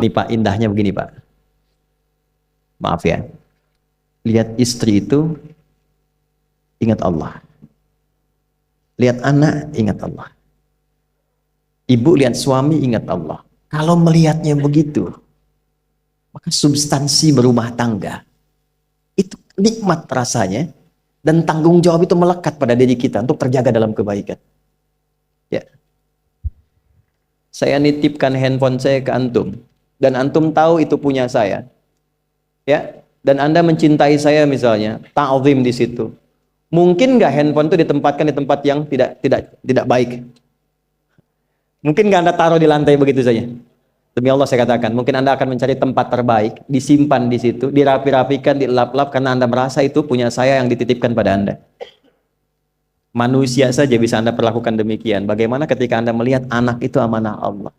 Nih Pak, indahnya begini Pak. Maaf ya. Lihat istri itu ingat Allah. Lihat anak ingat Allah. Ibu lihat suami ingat Allah. Kalau melihatnya begitu, maka substansi berumah tangga itu nikmat rasanya, dan tanggung jawab itu melekat pada diri kita untuk terjaga dalam kebaikan. Ya. Saya nitipkan handphone saya ke antum, dan antum tahu itu punya saya. Ya, dan Anda mencintai saya misalnya, ta'zim di situ. Mungkin nggak handphone itu ditempatkan di tempat yang tidak baik? Mungkin nggak Anda taruh di lantai begitu saja? Demi Allah saya katakan, mungkin Anda akan mencari tempat terbaik, disimpan di situ, dirapi-rapikan, dilap-lap, karena Anda merasa itu punya saya yang dititipkan pada Anda. Manusia saja bisa Anda perlakukan demikian. Bagaimana ketika Anda melihat anak itu amanah Allah,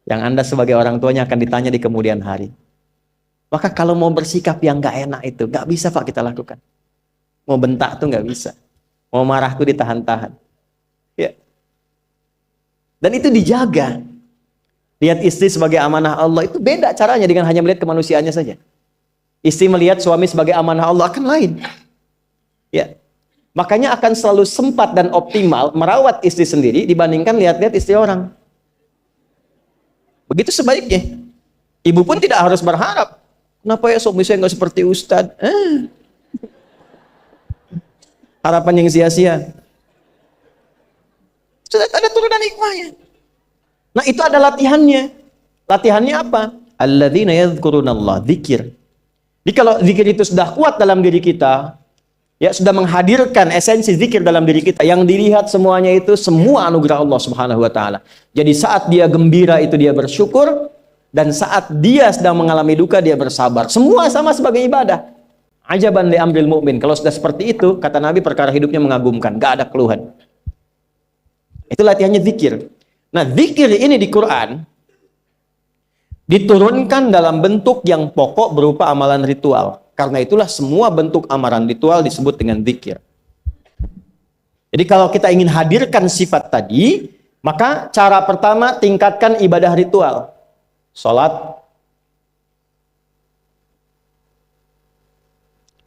yang Anda sebagai orang tuanya akan ditanya di kemudian hari. Maka kalau mau bersikap yang nggak enak itu, nggak bisa Pak kita lakukan. Mau bentak tuh nggak bisa. Mau marah tuh ditahan-tahan. Ya. Dan itu dijaga. Lihat istri sebagai amanah Allah itu beda caranya dengan hanya melihat kemanusiaannya saja. Istri melihat suami sebagai amanah Allah akan lain. Ya. Makanya akan selalu sempat dan optimal merawat istri sendiri dibandingkan lihat-lihat istri orang. Begitu sebaliknya. Ibu pun tidak harus berharap, kenapa ya suami saya nggak seperti Ustadz? Harapan yang sia-sia. Sudah ada turunan hikmahnya. Nah itu ada latihannya. Latihannya apa? Alladzina yadhkurunallah, zikir. Jadi kalau zikir itu sudah kuat dalam diri kita, ya sudah menghadirkan esensi zikir dalam diri kita, yang dilihat semuanya itu semua anugerah Allah Subhanahu wa taala. Jadi saat dia gembira itu dia bersyukur, dan saat dia sedang mengalami duka dia bersabar. Semua sama sebagai ibadah. Ajaban li amril mu'min. Kalau sudah seperti itu, kata Nabi, perkara hidupnya mengagumkan, gak ada keluhan. Itu latihannya zikir. Nah, zikir ini di Quran diturunkan dalam bentuk yang pokok berupa amalan ritual. Karena itulah semua bentuk amalan ritual disebut dengan zikir. Jadi kalau kita ingin hadirkan sifat tadi, maka cara pertama tingkatkan ibadah ritual. Salat.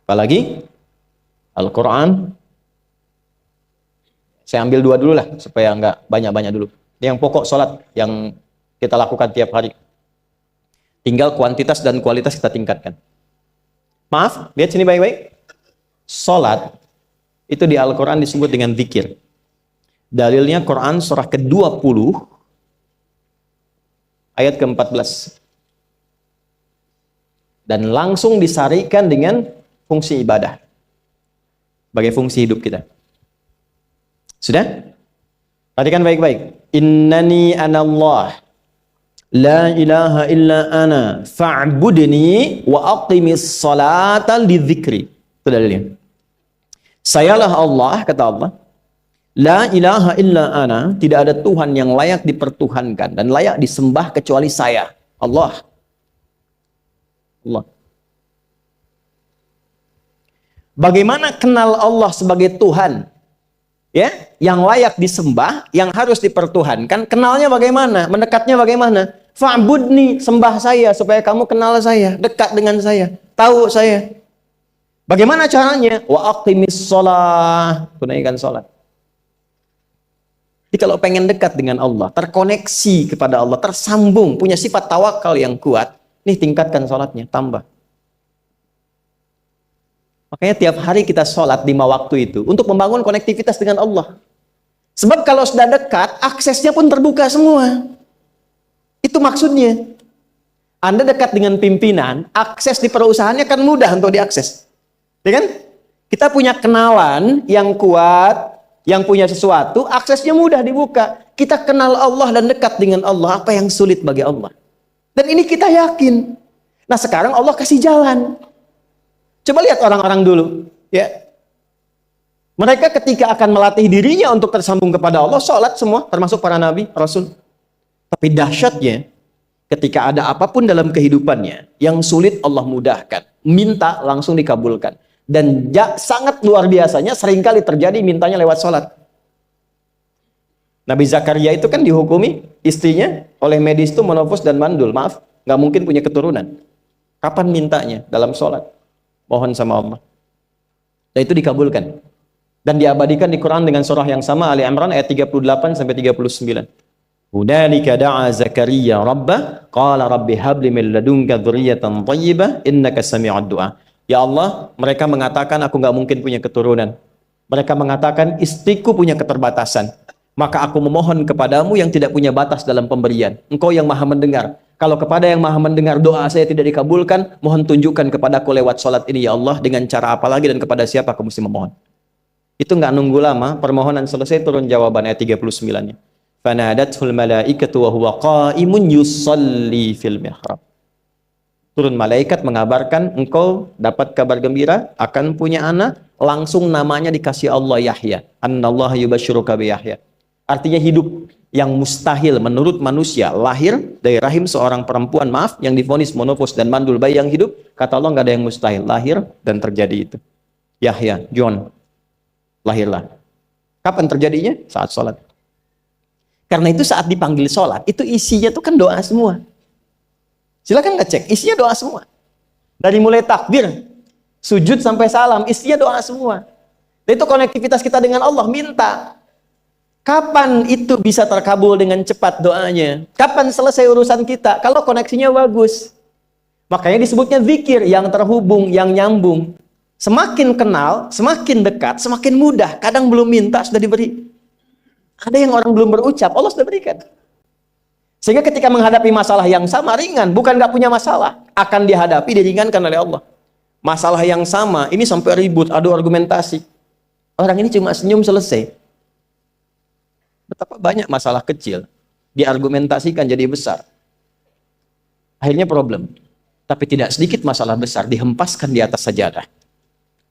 Apalagi Al-Quran. Saya ambil dua dulu lah supaya nggak banyak-banyak dulu. Yang pokok salat yang kita lakukan tiap hari. Tinggal kuantitas dan kualitas kita tingkatkan. Maaf, lihat sini baik-baik. Salat itu di Al-Quran disebut dengan zikir. Dalilnya Quran surah ke-20 ayat ke-14. Dan langsung disarikan dengan fungsi ibadah sebagai fungsi hidup kita. Sudah? Perhatikan baik-baik. Innani anallah la ilaha illa ana fa'budni wa aqimis salata lidzikri. Itu dalilnya. Sayalah Allah, kata Allah. La ilaha illa ana, tidak ada Tuhan yang layak dipertuhankan dan layak disembah kecuali saya, Allah. Allah. Bagaimana kenal Allah sebagai Tuhan? Ya, yang layak disembah, yang harus dipertuhankan, kenalnya bagaimana? Mendekatnya bagaimana? Fa'budni, sembah saya supaya kamu kenal saya, dekat dengan saya, tahu saya. Bagaimana caranya? Wa aqimis shalah, tunaikan salat. Jadi kalau pengen dekat dengan Allah, terkoneksi kepada Allah, tersambung, punya sifat tawakal yang kuat, nih tingkatkan salatnya, tambah. Makanya tiap hari kita sholat 5 waktu itu untuk membangun konektivitas dengan Allah. Sebab kalau sudah dekat, aksesnya pun terbuka semua. Itu maksudnya. Anda dekat dengan pimpinan, akses di perusahaannya kan mudah untuk diakses. Ya kan? Kita punya kenalan yang kuat, yang punya sesuatu, aksesnya mudah dibuka. Kita kenal Allah dan dekat dengan Allah, apa yang sulit bagi Allah. Dan ini kita yakin. Nah sekarang Allah kasih jalan. Coba lihat orang-orang dulu, ya. Mereka ketika akan melatih dirinya untuk tersambung kepada Allah, sholat semua, termasuk para nabi, rasul. Tapi dahsyatnya, ketika ada apapun dalam kehidupannya yang sulit Allah mudahkan, minta langsung dikabulkan. Dan sangat luar biasanya, seringkali terjadi mintanya lewat sholat. Nabi Zakaria itu kan dihukumi istrinya oleh medis itu menopause dan mandul. Maaf, nggak mungkin punya keturunan. Kapan mintanya? Dalam sholat. Mohon sama Allah. Dan itu dikabulkan. Dan diabadikan di Quran dengan surah yang sama, Ali Imran ayat 38 sampai 39. Hunalika da'a Zakaria rabbah qala rabbi habli min ladunka dzurriyyatan thayyibah innaka sami'ud du'a. Ya Allah, mereka mengatakan aku nggak mungkin punya keturunan. Mereka mengatakan istriku punya keterbatasan. Maka aku memohon kepadamu yang tidak punya batas dalam pemberian. Engkau yang maha mendengar. Kalau kepada yang maha mendengar doa saya tidak dikabulkan, mohon tunjukkan kepadaku lewat sholat ini ya Allah, dengan cara apa lagi dan kepada siapa aku mesti memohon. Itu nggak nunggu lama, permohonan selesai turun jawaban ayat 39-nya. Fanadathul malaikatu wa huwa qa'imun yusalli fil mihrab. Turun malaikat mengabarkan engkau dapat kabar gembira akan punya anak, langsung namanya dikasih Allah Yahya. Annallaha yubasyiruka bi Yahya. Artinya hidup yang mustahil menurut manusia, lahir dari rahim seorang perempuan, maaf, yang divonis monopause dan mandul, bayi yang hidup, kata Allah nggak ada yang mustahil, lahir dan terjadi itu. Yahya, John, lahirlah. Kapan terjadinya? Saat sholat. Karena itu saat dipanggil sholat, itu isinya tuh kan doa semua. Silakan ngecek, isinya doa semua. Dari mulai takbir, sujud sampai salam, isinya doa semua. Dan itu konektivitas kita dengan Allah, minta. Kapan itu bisa terkabul dengan cepat doanya? Kapan selesai urusan kita? Kalau koneksinya bagus. Makanya disebutnya zikir, yang terhubung, yang nyambung. Semakin kenal, semakin dekat, semakin mudah. Kadang belum minta, sudah diberi. Ada yang orang belum berucap, Allah sudah berikan. Sehingga ketika menghadapi masalah yang sama, ringan. Bukan gak punya masalah. Akan dihadapi, diringankan oleh Allah. Masalah yang sama, ini sampai ribut, adu argumentasi. Orang ini cuma senyum, selesai. Betapa banyak masalah kecil diargumentasikan jadi besar. Akhirnya problem. Tapi tidak sedikit masalah besar dihempaskan di atas sajadah.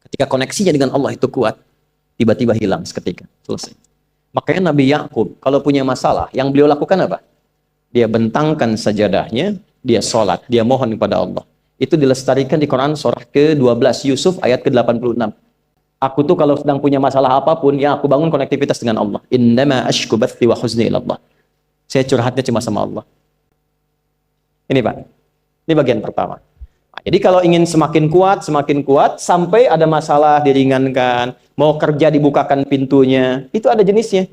Ketika koneksinya dengan Allah itu kuat, tiba-tiba hilang seketika. Selesai. Makanya Nabi Yakub kalau punya masalah, yang beliau lakukan apa? Dia bentangkan sajadahnya, dia sholat, dia mohon kepada Allah. Itu dilestarikan di Quran surah ke-12 Yusuf ayat ke-86. Aku tuh kalau sedang punya masalah apapun, ya aku bangun konektivitas dengan Allah. Innama ashku bathi wa huzni ilallah. Saya curhatnya cuma sama Allah. Ini Pak, ini bagian pertama. Nah, jadi kalau ingin semakin kuat, sampai ada masalah diringankan, mau kerja dibukakan pintunya, itu ada jenisnya.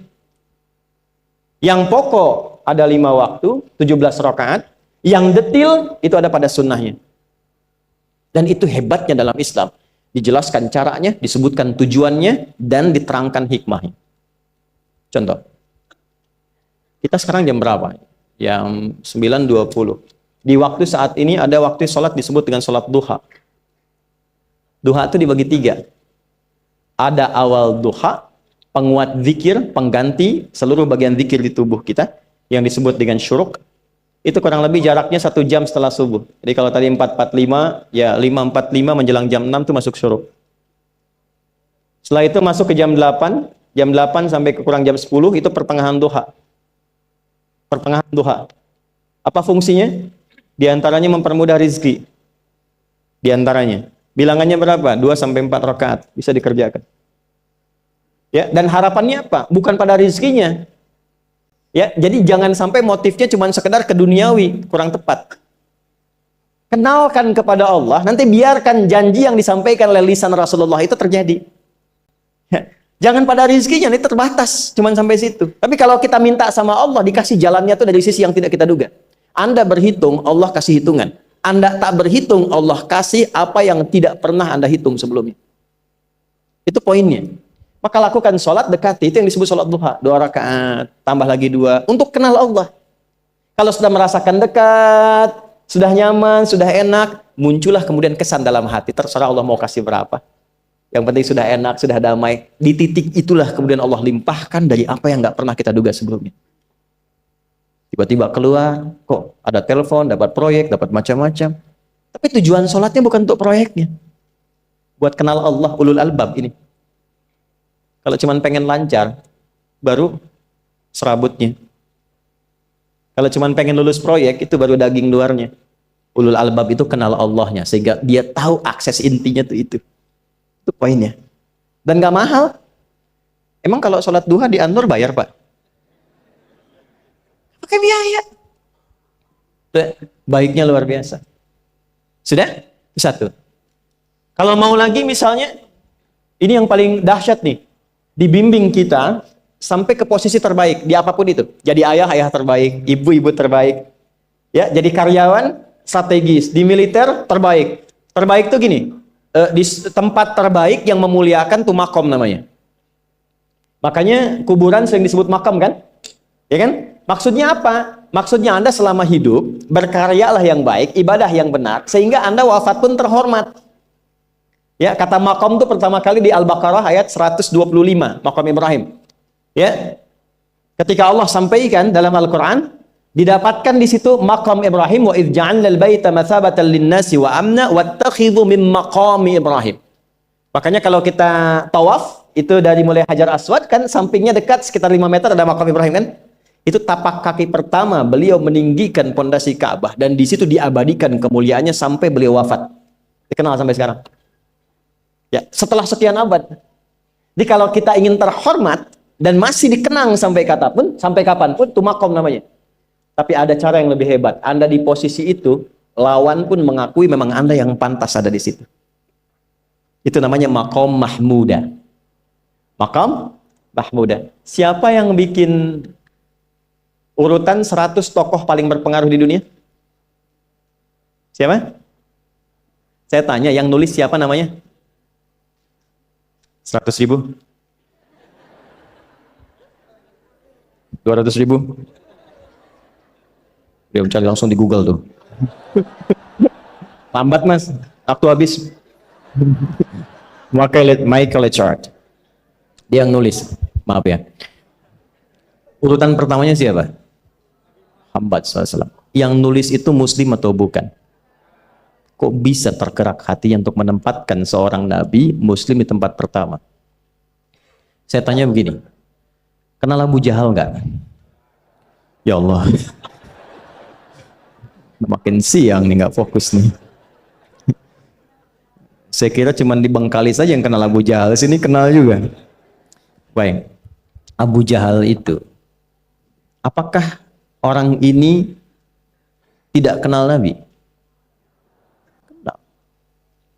Yang pokok ada 5 waktu, 17 rakaat. Yang detil itu ada pada sunnahnya. Dan itu hebatnya dalam Islam. Dijelaskan caranya, disebutkan tujuannya, dan diterangkan hikmahnya. Contoh, kita sekarang jam berapa? Jam 9.20. Di waktu saat ini ada waktu sholat disebut dengan sholat duha. Duha itu dibagi 3. Ada awal duha, penguat zikir, pengganti seluruh bagian zikir di tubuh kita, yang disebut dengan syuruk. Itu kurang lebih jaraknya 1 jam setelah subuh. Jadi kalau tadi 4.45, ya 5.45 menjelang jam 6 itu masuk syuruk. Setelah itu masuk ke jam 8 sampai ke kurang jam 10 itu pertengahan duha. Pertengahan duha. Apa fungsinya? Di antaranya mempermudah rizki. Di antaranya. Bilangannya berapa? 2 sampai 4 rakaat bisa dikerjakan. Ya, dan harapannya apa? Bukan pada rizkinya. Ya, jadi jangan sampai motifnya cuma sekedar keduniawi, kurang tepat. Kenalkan kepada Allah, nanti biarkan janji yang disampaikan oleh lisan Rasulullah itu terjadi. Ya, jangan pada rizkinya, ini terbatas, cuma sampai situ. Tapi kalau kita minta sama Allah, dikasih jalannya itu dari sisi yang tidak kita duga. Anda berhitung, Allah kasih hitungan. Anda tak berhitung, Allah kasih apa yang tidak pernah Anda hitung sebelumnya. Itu poinnya. Maka lakukan sholat dekati, itu yang disebut sholat duha. 2 rakaat, tambah lagi 2, untuk kenal Allah. Kalau sudah merasakan dekat, sudah nyaman, sudah enak, muncullah kemudian kesan dalam hati. Terserah Allah mau kasih berapa. Yang penting sudah enak, sudah damai. Di titik itulah kemudian Allah limpahkan dari apa yang nggak pernah kita duga sebelumnya. Tiba-tiba keluar, kok ada telepon, dapat proyek, dapat macam-macam. Tapi tujuan sholatnya bukan untuk proyeknya. Buat kenal Allah, ulul albab ini. Kalau cuma pengen lancar, baru serabutnya. Kalau cuma pengen lulus proyek, itu baru daging luarnya. Ulul albab itu kenal Allahnya, sehingga dia tahu akses intinya tuh itu. Itu poinnya. Dan gak mahal. Emang kalau sholat duha di Anur bayar Pak? Pakai biaya. Baiknya luar biasa. Sudah? Satu. Kalau mau lagi misalnya, ini yang paling dahsyat nih. Dibimbing kita sampai ke posisi terbaik di apapun itu. Jadi ayah terbaik, ibu terbaik. Ya, jadi karyawan strategis, di militer terbaik. Terbaik tuh gini, di tempat terbaik yang memuliakan tuh makom namanya. Makanya kuburan sering disebut makam kan? Ya kan? Maksudnya apa? Maksudnya Anda selama hidup berkaryalah yang baik, ibadah yang benar, sehingga Anda wafat pun terhormat. Ya, kata makom itu pertama kali di Al-Baqarah ayat 125, makom Ibrahim. Ya. Ketika Allah sampaikan dalam Al-Qur'an, didapatkan di situ makom Ibrahim, wa idz ja'alnal baita matsabatan lin-nasi wa amna wattakhidhu min maqami Ibrahim. Makanya kalau kita tawaf, itu dari mulai Hajar Aswad kan sampingnya dekat sekitar 5 meter ada makom Ibrahim kan? Itu tapak kaki pertama beliau meninggikan pondasi Ka'bah dan di situ diabadikan kemuliaannya sampai beliau wafat. Dikenal sampai sekarang. Ya, setelah sekian abad. Jadi kalau kita ingin terhormat dan masih dikenang sampai kapanpun, itu makom namanya. Tapi ada cara yang lebih hebat. Anda di posisi itu, lawan pun mengakui memang Anda yang pantas ada di situ. Itu namanya makom mahmuda. Makom mahmuda. Siapa yang bikin urutan 100 tokoh paling berpengaruh di dunia? Siapa? Saya tanya, yang nulis siapa namanya? 100.000? 200.000? Dia mencari langsung di Google tuh. Lambat mas, waktu habis. Michael Chart. Dia yang nulis, maaf ya. Urutan pertamanya siapa? Muhammad SAW. Yang nulis itu muslim atau bukan? Kok bisa tergerak hatinya untuk menempatkan seorang nabi muslim di tempat pertama? Saya tanya begini, kenal Abu Jahal nggak? Ya Allah, makin siang nih nggak fokus nih. Saya kira cuma di Bengkali saja yang kenal Abu Jahal, sini kenal juga. Baik, Abu Jahal itu, apakah orang ini tidak kenal Nabi?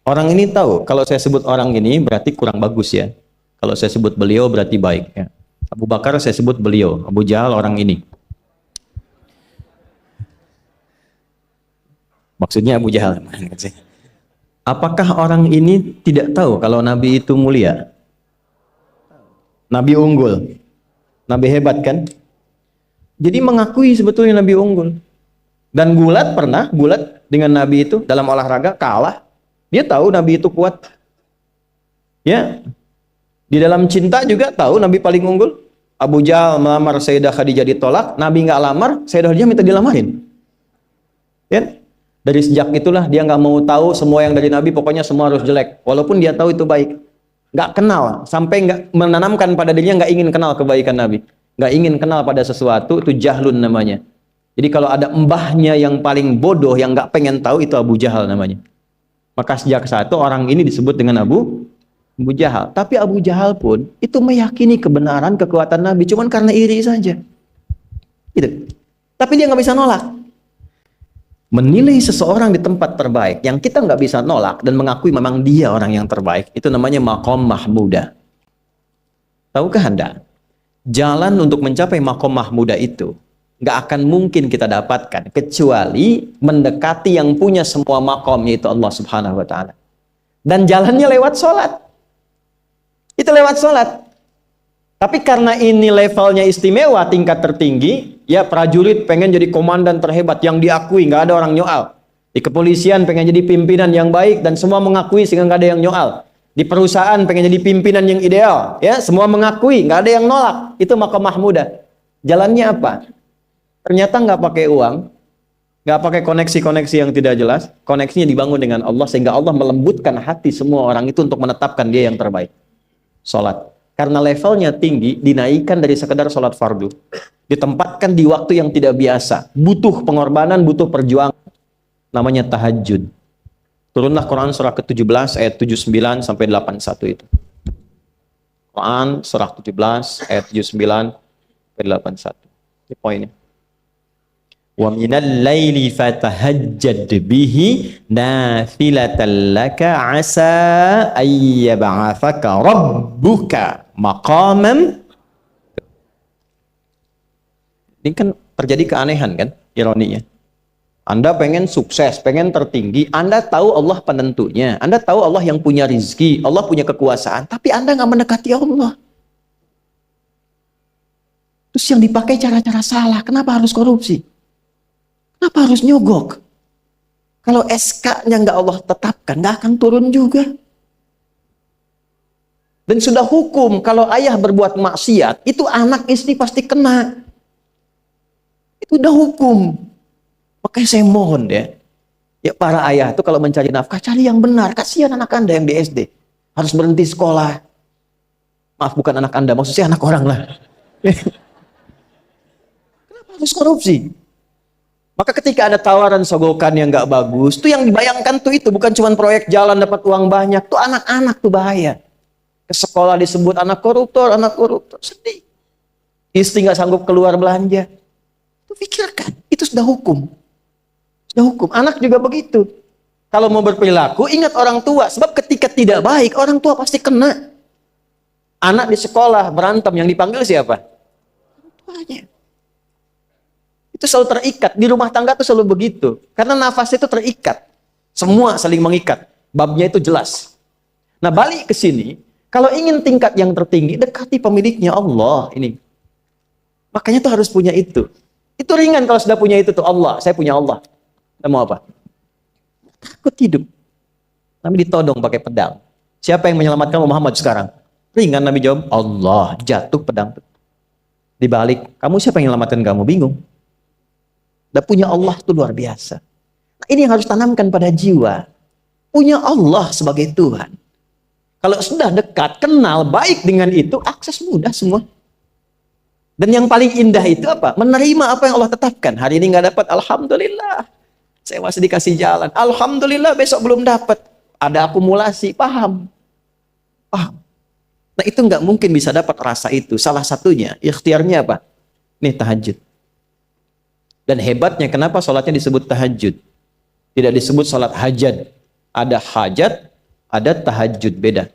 Orang ini tahu, kalau saya sebut orang ini berarti kurang bagus ya. Kalau saya sebut beliau berarti baik ya. Abu Bakar saya sebut beliau, Abu Jahal orang ini. Maksudnya Abu Jahal. Apakah orang ini tidak tahu kalau Nabi itu mulia? Nabi unggul. Nabi hebat kan? Jadi mengakui sebetulnya Nabi unggul. Dan gulat dengan Nabi itu dalam olahraga kalah. Dia tahu Nabi itu kuat. Ya. Di dalam cinta juga tahu Nabi paling unggul. Abu Jahal melamar Sayyidah Khadijah ditolak, Nabi nggak lamar, Sayyidah Khadijah minta dilamarin. Ya. Dari sejak itulah dia nggak mau tahu semua yang dari Nabi, pokoknya semua harus jelek. Walaupun dia tahu itu baik. Nggak kenal, sampai nggak menanamkan pada dirinya nggak ingin kenal kebaikan Nabi. Nggak ingin kenal pada sesuatu, itu jahlun namanya. Jadi kalau ada mbahnya yang paling bodoh, yang nggak pengen tahu, itu Abu Jahal namanya. Maka sejak saat itu orang ini disebut dengan Abu Jahal. Tapi Abu Jahal pun itu meyakini kebenaran, kekuatan Nabi, cuman karena iri saja. Gitu. Tapi dia nggak bisa nolak. Menilai seseorang di tempat terbaik yang kita nggak bisa nolak dan mengakui memang dia orang yang terbaik, itu namanya makom mahmuda. Tahukah Anda? Jalan untuk mencapai makom mahmuda itu nggak akan mungkin kita dapatkan kecuali mendekati yang punya semua makom, yaitu Allah Subhanahu wa Ta'ala. Dan jalannya lewat sholat. Itu lewat sholat. Tapi karena ini levelnya istimewa, tingkat tertinggi, ya prajurit pengen jadi komandan terhebat yang diakui, nggak ada orang nyoal. Di kepolisian pengen jadi pimpinan yang baik dan semua mengakui sehingga nggak ada yang nyoal. Di perusahaan pengen jadi pimpinan yang ideal, ya semua mengakui, nggak ada yang nolak. Itu makom mahmuda. Jalannya apa? Ternyata nggak pakai uang, nggak pakai koneksi-koneksi yang tidak jelas. Koneksinya dibangun dengan Allah sehingga Allah melembutkan hati semua orang itu untuk menetapkan dia yang terbaik. Sholat. Karena levelnya tinggi, dinaikkan dari sekedar sholat fardu. Ditempatkan di waktu yang tidak biasa. Butuh pengorbanan, butuh perjuangan. Namanya tahajud. Turunlah Quran surah ke-17 ayat 79 sampai 81 itu. Quran surah 17 ayat 79 sampai 81. Ini poinnya. Wa minal laili fatahajjad bihi nafilatan laka asa ayyab'atsaka rabbuka maqaman. Ini kan terjadi keanehan kan, ironinya. Anda pengen sukses, pengen tertinggi, Anda tahu Allah penentunya, Anda tahu Allah yang punya rizki, Allah punya kekuasaan, tapi Anda nggak mendekati Allah. Terus yang dipakai cara-cara salah, kenapa harus korupsi? Kenapa harus nyogok? Kalau SK-nya nggak Allah tetapkan, nggak akan turun juga. Dan sudah hukum, kalau ayah berbuat maksiat, itu anak istri pasti kena. Itu udah hukum. Makanya saya mohon deh, ya para ayah itu kalau mencari nafkah, cari yang benar. Kasihan anak Anda yang di SD. Harus berhenti sekolah. Maaf, bukan anak Anda, maksud saya anak orang lah. Kenapa harus korupsi? Maka ketika ada tawaran sogokan yang nggak bagus, tuh yang dibayangkan tuh itu bukan cuma proyek jalan dapat uang banyak, tuh anak-anak tuh bahaya. Ke sekolah disebut anak koruptor, sedih. Istri nggak sanggup keluar belanja. Tuh pikirkan, itu sudah hukum. Sudah hukum. Anak juga begitu. Kalau mau berperilaku, ingat orang tua. Sebab ketika tidak baik, orang tua pasti kena. Anak di sekolah berantem, yang dipanggil siapa? Orang tuanya. Itu selalu terikat. Di rumah tangga itu selalu begitu. Karena nafas itu terikat. Semua saling mengikat. Babnya itu jelas. Nah, balik ke sini. Kalau ingin tingkat yang tertinggi, dekati pemiliknya Allah. Ini. Makanya tuh harus punya itu. Itu ringan kalau sudah punya itu tuh Allah. Saya punya Allah. Kita mau apa? Takut hidup. Nabi ditodong pakai pedang. Siapa yang menyelamatkan Muhammad sekarang? Ringan Nabi jawab, Allah. Jatuh pedang. Dibalik, kamu siapa yang menyelamatkan kamu? Bingung. Dan punya Allah itu luar biasa. Nah, ini yang harus tanamkan pada jiwa. Punya Allah sebagai Tuhan. Kalau sudah dekat, kenal, baik dengan itu, akses mudah semua. Dan yang paling indah itu apa? Menerima apa yang Allah tetapkan. Hari ini nggak dapat, alhamdulillah. Saya masih dikasih jalan. Alhamdulillah, besok belum dapat. Ada akumulasi, paham. Paham. Nah, itu nggak mungkin bisa dapat rasa itu. Salah satunya, ikhtiarnya apa? Nih, tahajud. Dan hebatnya, kenapa sholatnya disebut tahajud? Tidak disebut sholat hajat. Ada hajat, ada tahajud, beda.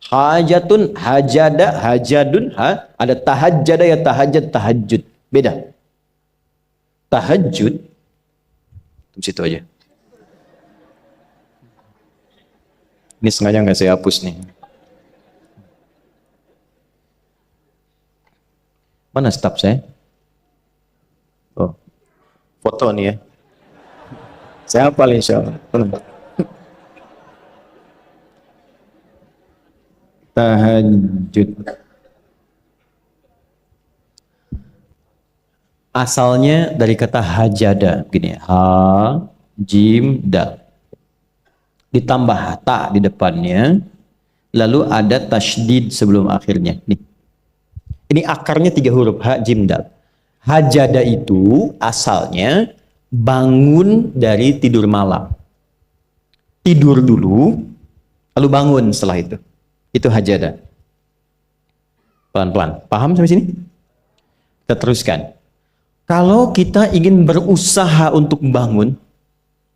Hajatun, hajada, hajadun, ada tahajjada ya tahajjud, tahajud. Beda. Tahajud, di situ aja. Ini sengaja nggak saya hapus nih. Mana staf saya? Oh, foto nih ya. Saya hafal insya Allah. Tahajud. Asalnya dari kata hajada, begini, ha, jim, dal. Ditambah ta di depannya, lalu ada tasydid sebelum akhirnya. Nih. Ini akarnya 3 huruf, ha, jim, dal. Hajada itu asalnya bangun dari tidur malam. Tidur dulu, lalu bangun setelah itu. Itu hajada. Pelan-pelan. Paham sampai sini? Kita teruskan. Kalau kita ingin berusaha untuk bangun,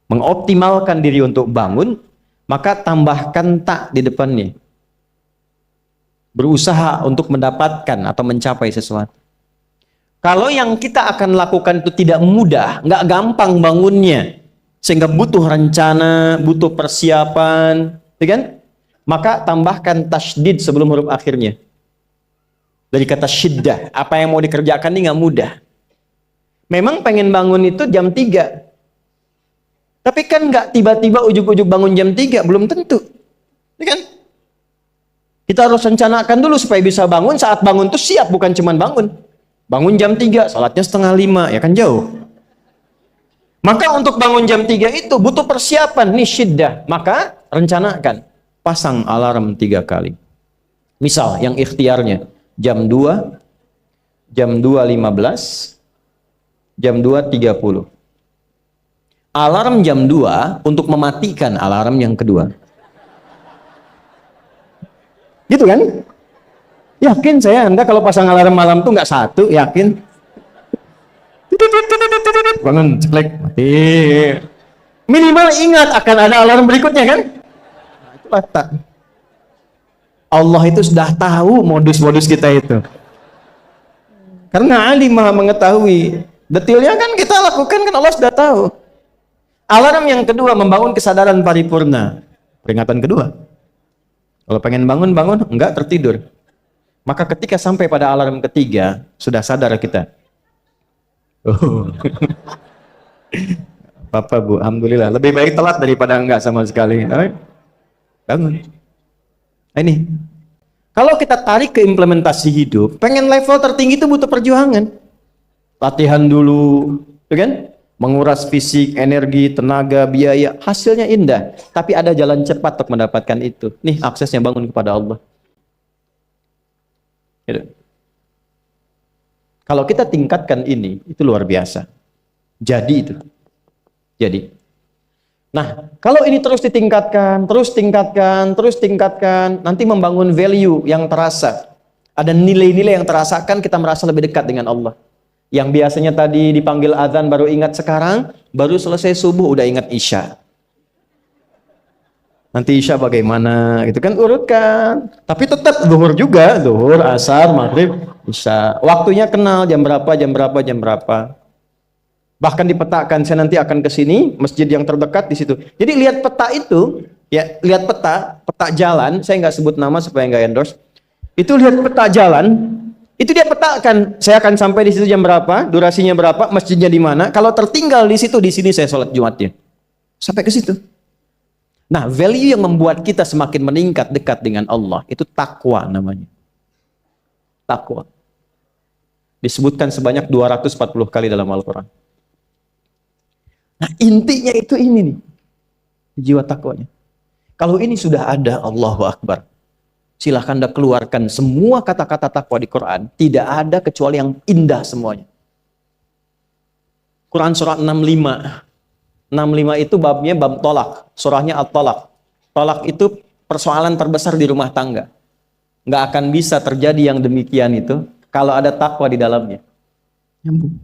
mengoptimalkan diri untuk bangun, maka tambahkan tak di depannya. Berusaha untuk mendapatkan atau mencapai sesuatu. Kalau yang kita akan lakukan itu tidak mudah, nggak gampang bangunnya, sehingga butuh rencana, butuh persiapan, ya kan? Maka tambahkan tasydid sebelum huruf akhirnya. Dari kata syiddah, apa yang mau dikerjakan ini nggak mudah. Memang pengen bangun itu jam 3. Tapi kan nggak tiba-tiba ujuk-ujuk bangun jam 3, belum tentu. Ya kan? Kita harus rencanakan dulu supaya bisa bangun, saat bangun tuh siap, bukan cuma bangun. Bangun jam 3, salatnya 4:30, ya kan jauh. Maka untuk bangun jam 3 itu butuh persiapan, nih syiddah. Maka rencanakan. Pasang alarm 3 kali. Misal yang ikhtiarnya jam 2, jam 2.15, jam 2.30. Alarm jam 2 untuk mematikan alarm yang kedua. Gitu kan? Yakin saya, Anda kalau pasang alarm malam tuh nggak 1, yakin? bangun, ceklek, mati. Minimal ingat akan ada alarm berikutnya kan? Nah, itulah tak. Allah itu sudah tahu modus-modus kita itu. Karena alim maha mengetahui. Detailnya kan kita lakukan kan Allah sudah tahu. Alarm yang kedua, membangun kesadaran paripurna. Peringatan kedua. Kalau pengen bangun, enggak tertidur. Maka ketika sampai pada alarm ketiga, sudah sadar kita. Oh. Bapak, Bu, alhamdulillah. Lebih baik telat daripada enggak sama sekali. Bangun. Nah, ini. Kalau kita tarik ke implementasi hidup, pengen level tertinggi itu butuh perjuangan. Latihan dulu, kan? Menguras fisik, energi, tenaga, biaya, hasilnya indah. Tapi ada jalan cepat untuk mendapatkan itu. Nih aksesnya, bangun kepada Allah. Gitu. Kalau kita tingkatkan ini, itu luar biasa. Jadi itu. Jadi. Nah, kalau ini terus ditingkatkan, terus tingkatkan, nanti membangun value yang terasa. Ada nilai-nilai yang terasakan, kita merasa lebih dekat dengan Allah. Yang biasanya tadi dipanggil azan baru ingat sekarang, baru selesai subuh udah ingat isya. Nanti isya bagaimana? Gitu kan, urutkan. Tapi tetap zuhur juga, zuhur, asar, maghrib, isya. Waktunya kenal, jam berapa. Bahkan dipetakan, saya nanti akan ke sini, masjid yang terdekat di situ. Jadi lihat peta itu, ya, lihat peta jalan, saya nggak sebut nama supaya nggak endorse. Itu lihat peta jalan. Itu dia petakan, saya akan sampai di situ jam berapa, durasinya berapa, masjidnya di mana. Kalau tertinggal di situ, di sini saya sholat Jumatnya. Sampai ke situ. Nah, value yang membuat kita semakin meningkat dekat dengan Allah, itu takwa namanya. Takwa. Disebutkan sebanyak 240 kali dalam Al-Quran. Nah, intinya itu ini nih. Jiwa takwanya. Kalau ini sudah ada, Allahu Akbar. Silahkan Anda keluarkan semua kata-kata takwa di Quran. Tidak ada kecuali yang indah semuanya. Quran surah 65. 65 itu babnya bab tolak. Surahnya at-tolak. Tolak itu persoalan terbesar di rumah tangga. Nggak akan bisa terjadi yang demikian itu kalau ada takwa di dalamnya. Nyambung.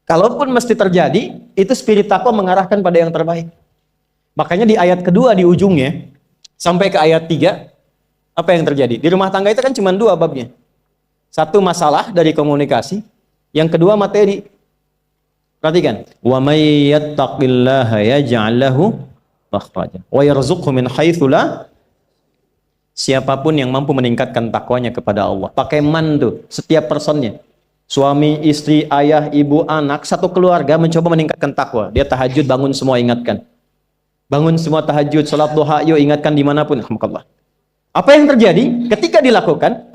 Kalaupun mesti terjadi, itu spirit takwa mengarahkan pada yang terbaik. Makanya di ayat kedua di ujungnya, sampai ke ayat 3, apa yang terjadi? Di rumah tangga itu kan cuma 2 babnya. Satu masalah dari komunikasi, yang kedua materi. Perhatikan. Wa may yattaqillaha yaj'al lahu makhraja wa yarzuqhu min haitsu la. Siapapun yang mampu meningkatkan takwanya kepada Allah. Pakai man tuh, setiap personnya. Suami, istri, ayah, ibu, anak, satu keluarga mencoba meningkatkan takwa. Dia tahajud, bangun semua ingatkan. Bangun semua tahajud, salat duha, yuk ingatkan dimanapun. Alhamdulillah. Apa yang terjadi ketika dilakukan?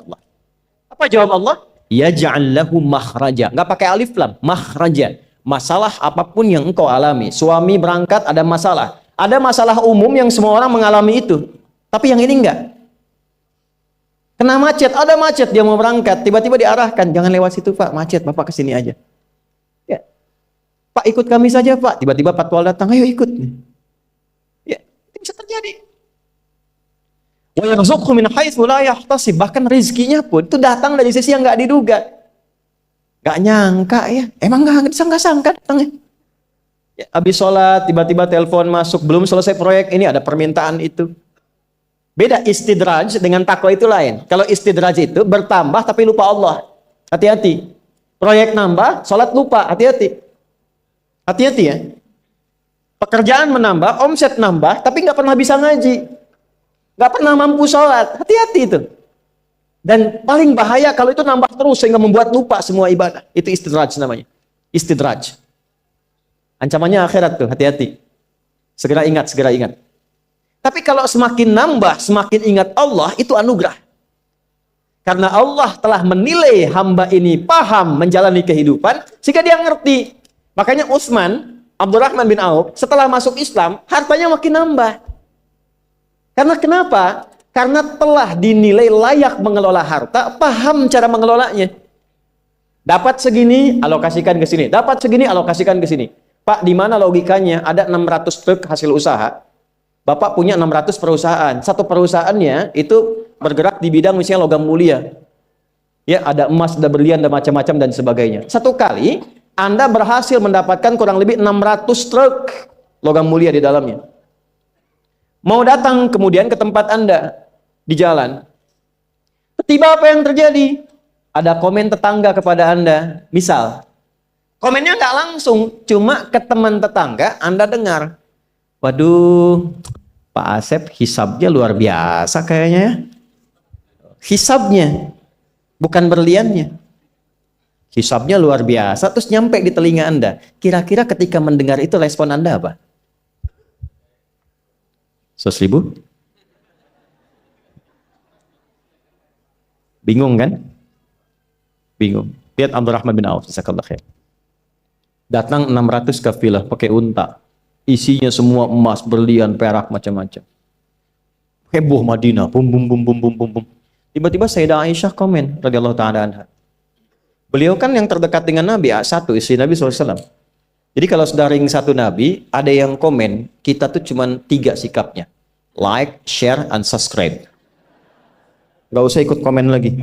Apa jawab Allah? Yaj'al lahu makhraja. Enggak pakai alif lam, makhraja. Masalah apapun yang engkau alami. Suami berangkat ada masalah. Ada masalah umum yang semua orang mengalami itu. Tapi yang ini enggak. Kena macet, ada macet, dia mau berangkat, tiba-tiba diarahkan, jangan lewat situ Pak, macet, Bapak kesini aja. Ya. Pak, ikut kami saja Pak. Tiba-tiba patwal datang, ayo ikut. Ya, itu bisa terjadi. Wa yarzuqhu min haitsu la yahtasib. Bahkan rezekinya pun itu datang dari sisi yang nggak diduga. Nggak nyangka ya. Emang nggak sangka datangnya. Ya, habis sholat tiba-tiba telepon masuk, belum selesai proyek ini ada permintaan itu. Beda istidraj dengan takwa itu lain. Kalau istidraj itu bertambah tapi lupa Allah. Hati-hati. Proyek nambah, sholat lupa. Hati-hati. Hati-hati ya. Pekerjaan menambah, omset nambah, tapi nggak pernah bisa ngaji. Nggak pernah mampu sholat. Hati-hati itu. Dan paling bahaya kalau itu nambah terus sehingga membuat lupa semua ibadah. Itu istidraj namanya. Istidraj. Ancamannya akhirat tuh, hati-hati. Segera ingat, segera ingat. Tapi kalau semakin nambah, semakin ingat Allah, itu anugerah. Karena Allah telah menilai hamba ini paham menjalani kehidupan, sehingga dia ngerti. Makanya Utsman, Abdurrahman bin Auf, setelah masuk Islam, hartanya makin nambah. Karena kenapa? Karena telah dinilai layak mengelola harta, paham cara mengelolanya. Dapat segini, alokasikan ke sini. Dapat segini, alokasikan ke sini. Pak, di mana logikanya? Ada 600 truk hasil usaha. Bapak punya 600 perusahaan. Satu perusahaannya itu bergerak di bidang misalnya logam mulia. Ya, ada emas, ada berlian, ada macam-macam dan sebagainya. Satu kali Anda berhasil mendapatkan kurang lebih 600 truk logam mulia di dalamnya. Mau datang kemudian ke tempat Anda di jalan. Tiba apa yang terjadi? Ada komen tetangga kepada Anda. Misal, komennya nggak langsung, cuma ke teman tetangga Anda dengar. Waduh, Pak Asep hisabnya luar biasa kayaknya ya. Hisabnya, bukan berliannya. Hisabnya luar biasa, terus nyampe di telinga Anda. Kira-kira ketika mendengar itu respon Anda apa? 100.000? Bingung kan? Bingung. Lihat Abdurrahman bin Auf, jazakallahu khair. Datang 600 kafilah pakai unta. Isinya semua emas, berlian, perak, macam-macam. Heboh Madinah, bum bum bum bum bum bum bum. Tiba-tiba Sayyidah Aisyah komen radhiyallahu taala anha. Beliau kan yang terdekat dengan Nabi, satu istri Nabi SAW. Jadi kalau sudah ring satu Nabi, ada yang komen, kita tuh cuma 3 sikapnya. Like, share, and subscribe. Gak usah ikut komen lagi.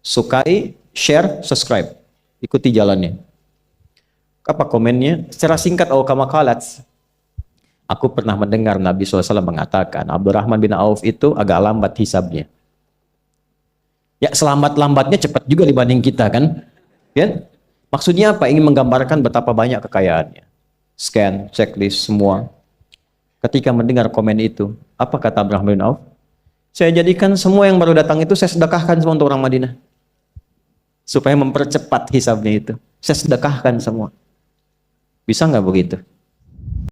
Sukai, share, subscribe. Ikuti jalannya. Apa komennya? Secara singkat, kama qalat. Aku pernah mendengar Nabi SAW mengatakan, Abdurrahman bin Auf itu agak lambat hisabnya. Ya selamat-lambatnya cepat juga dibanding kita kan. Ya? Maksudnya apa? Ingin menggambarkan betapa banyak kekayaannya. Scan, checklist, semua. Ketika mendengar komen itu, apa kata Abdurrahman bin Auf? Saya jadikan semua yang baru datang itu saya sedekahkan semua untuk orang Madinah. Supaya mempercepat hisabnya itu. Saya sedekahkan semua. Bisa nggak begitu?